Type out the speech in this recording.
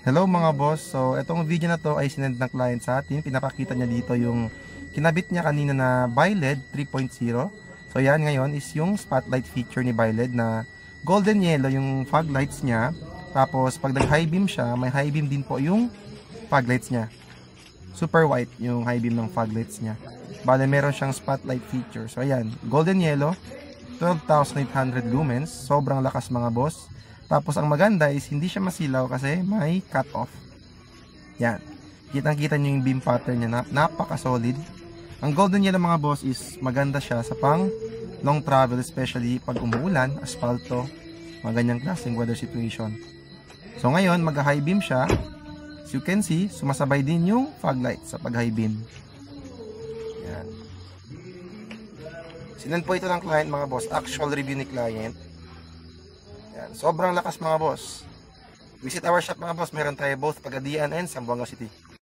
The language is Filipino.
Hello mga boss, so itong video na to ay sinend ng client sa atin. Pinapakita niya dito yung kinabit niya kanina na BiLed 3.0. So yan ngayon is yung spotlight feature ni BiLed na golden yellow yung fog lights niya. Tapos pag nag high beam siya, may high beam din po yung fog lights niya. Super white yung high beam ng fog lights niya. Bale meron siyang spotlight feature. So ayan, golden yellow, 12,800 lumens, sobrang lakas mga boss. Tapos ang maganda is hindi siya masilaw kasi may cut off. Yan. Kitang-kita nyo yung beam pattern niya, napaka-solid. Ang golden yellow mga boss is maganda siya sa pang long travel, especially pag umuulan, asfalto, mga ganyang klaseng weather situation. So ngayon, mag-high beam siya. As you can see, sumasabay din yung fog light sa pag-high beam. Yan. Sinan po ito ng client mga boss, actual review ni client. Yan. Sobrang lakas mga boss. Visit our shop mga boss. Meron tayo both Pagadian and Zamboanga City.